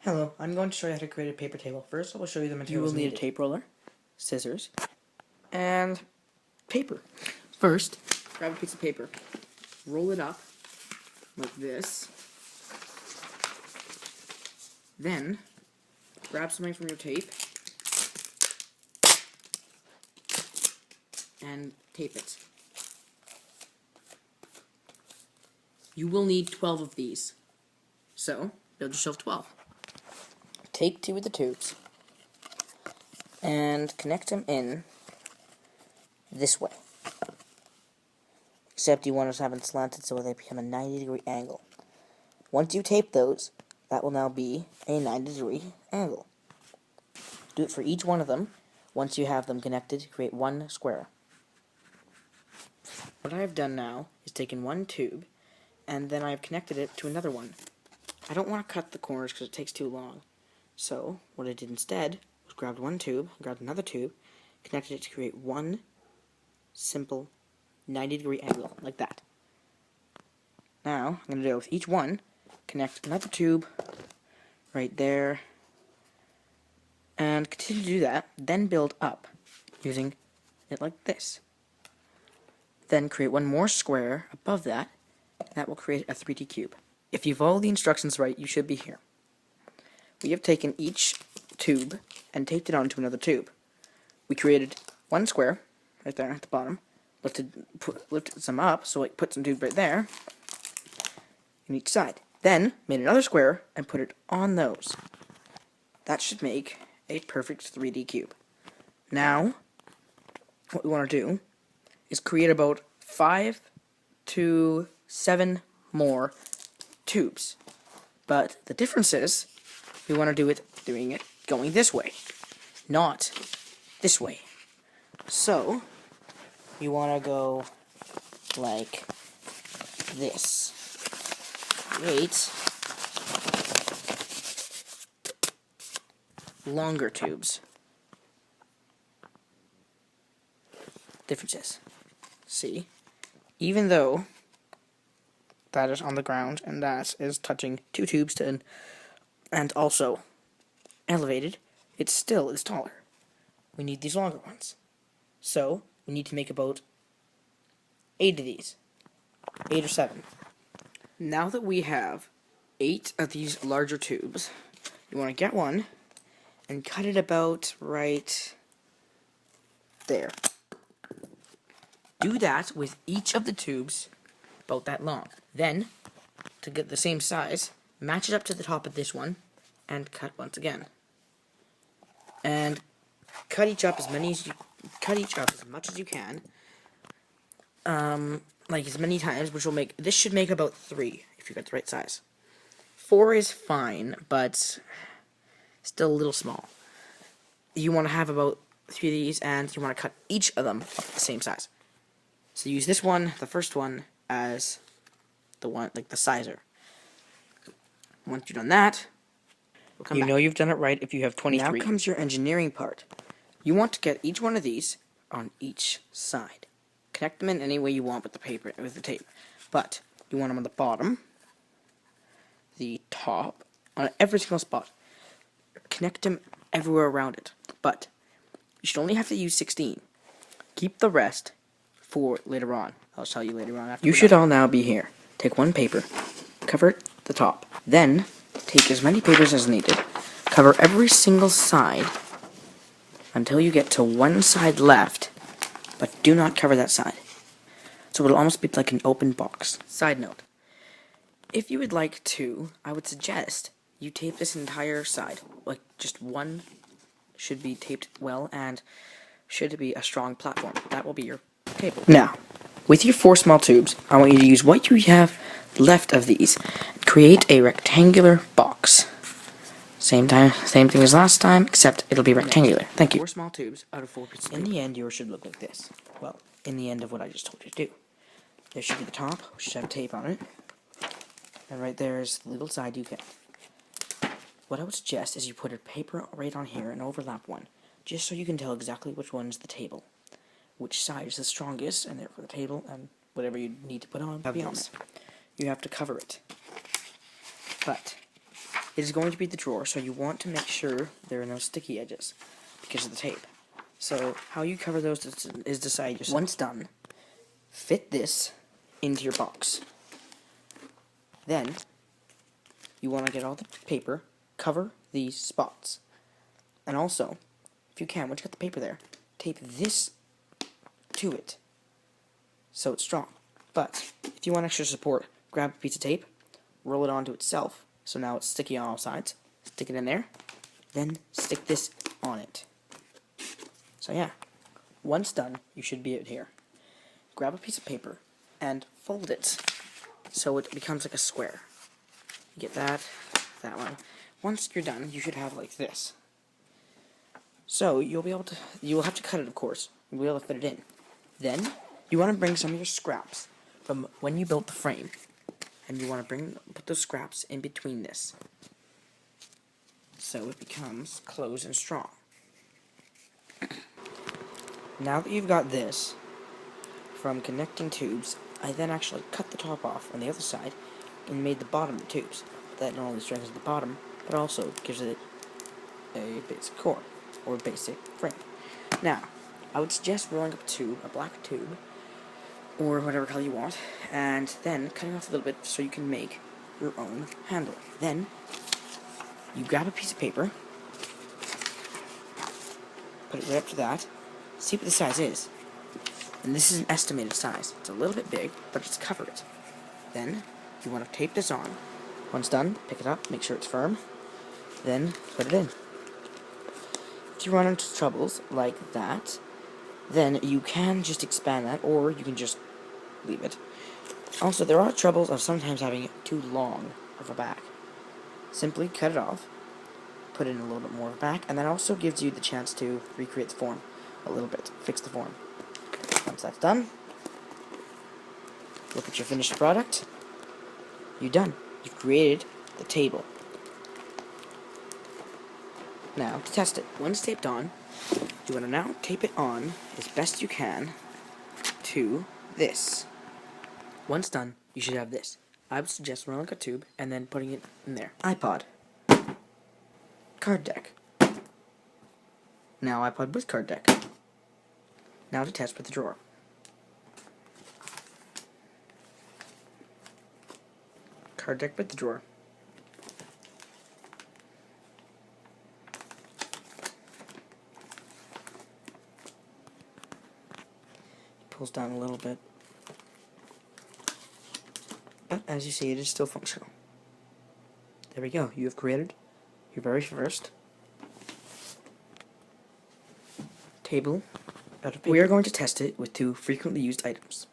Hello, I'm going to show you how to create a paper table. First, I will show you the You materials will need a needed. tape roller, scissors, And paper. first, grab a piece of paper, roll it up like this, then grab something from your tape and tape it. You will need 12 of these, so build yourself 12. Take 2 of the tubes and connect them in this way. Except you want to have them slanted so they become a 90-degree angle. Once you tape those, that will now be a 90-degree angle. Do it for each one of them. Once you have them connected, create one square. What I have done now is taken one tube, and then I have connected it to another one. I don't want to cut the corners because it takes too long. So, what I did instead was grabbed one tube, grabbed another tube, connected it to create one simple 90-degree angle, like that. Now, I'm going to do it with each one, connect another tube right there, and continue to do that, then build up using it like this. Then create one more square above that. That will create a 3D cube. If you follow the instructions right, you should be here. We have taken each tube and taped it onto another tube. We created one square right there at the bottom, lifted some up, so it put some tube right there in each side. Then made another square and put it on those. That should make a perfect 3D cube. Now, what we want to do is create about 5 to 7 more tubes. But the difference is, we want to do it going this way, not this way. So, you want to go like this. Create longer tubes. Differences. See? Even though that is on the ground and that is touching 2 tubes and also elevated, it still is taller. We need these longer ones. So, we need to make about 8 of these. 8 or 7. Now that we have 8 of these larger tubes, you want to get one and cut it about right there. Do that with each of the tubes about that long. Then, to get the same size, match it up to the top of this one and cut once again. And cut each up as much as you can. Like as many times, which will make this should make about 3 if you got the right size. 4 is fine, but still a little small. You want to have about 3 of these, and you want to cut each of them up the same size. So use this one, the first one, as the one like the sizer. Once you've done that, you know you've done it right if you have 23. Now comes your engineering part. You want to get each one of these on each side. Connect them in any way you want with the tape. But you want them on the bottom, the top, on every single spot. Connect them everywhere around it. But you should only have to use 16. Keep the rest for later on. I'll tell you later on after. You should all now be here. Take one paper, cover the top. Then take as many papers as needed. Cover every single side until you get to one side left, but do not cover that side. So it'll almost be like an open box. Side note. If you would like to, I would suggest you tape this entire side. Like, just one should be taped well and should be a strong platform. That will be your table. Now, with your 4 small tubes, I want you to use what you have left of these. Create a rectangular box. Same thing as last time, except it'll be rectangular. Thank you. 4 small tubes out of 4 pieces of paper. In the end, yours should look like this. Well, in the end of what I just told you to do. There should be the top, which should have tape on it. And right there is the little side you get. What I would suggest is you put a paper right on here and overlap one, just so you can tell exactly which one is the table. Which side is the strongest, and therefore the table, and whatever you need to put on, be on it. You have to cover it. But it is going to be the drawer, so you want to make sure there are no sticky edges because of the tape. So how you cover those is decide yourself. Once done, fit this into your box. Then you want to get all the paper, cover these spots, and also, if you can, once you got the paper there, tape this to it so it's strong. But if you want extra support, grab a piece of tape, roll it onto itself, so now it's sticky on all sides. Stick it in there, then stick this on it. So yeah, once done, you should be out here. Grab a piece of paper and fold it so it becomes like a square. You get that one. Once you're done, you should have like this. So you'll have to cut it, of course. You'll be able to fit it in. Then you want to bring some of your scraps from when you built the frame, and you want to put those scraps in between this, so it becomes closed and strong. Now that you've got this from connecting tubes, I then actually cut the top off on the other side and made the bottom of the tubes. That not only strengthens the bottom, but also gives it a basic core, or basic frame. Now, I would suggest rolling up a black tube, or whatever color you want, and then cutting off a little bit so you can make your own handle. Then, you grab a piece of paper, put it right up to that, see what the size is. And this is an estimated size. It's a little bit big, but it's covered. Then, you want to tape this on. Once done, pick it up, make sure it's firm, then put it in. If you run into troubles like that, then you can just expand that, or you can just leave it. Also, there are troubles of sometimes having too long of a back. Simply cut it off, put in a little bit more of a back, and that also gives you the chance to recreate the form a little bit, fix the form. Once that's done, look at your finished product. You're done. You've created the table. Now, to test it, once taped on, you want to now tape it on as best you can to this. Once done, you should have this. I would suggest rolling a tube and then putting it in there. iPod. Card deck. Now iPod with card deck. Now to test with the drawer. Card deck with the drawer. Pulls down a little bit. But as you see, it is still functional. There we go. You have created your very first table out of paper. We are going to test it with two frequently used items.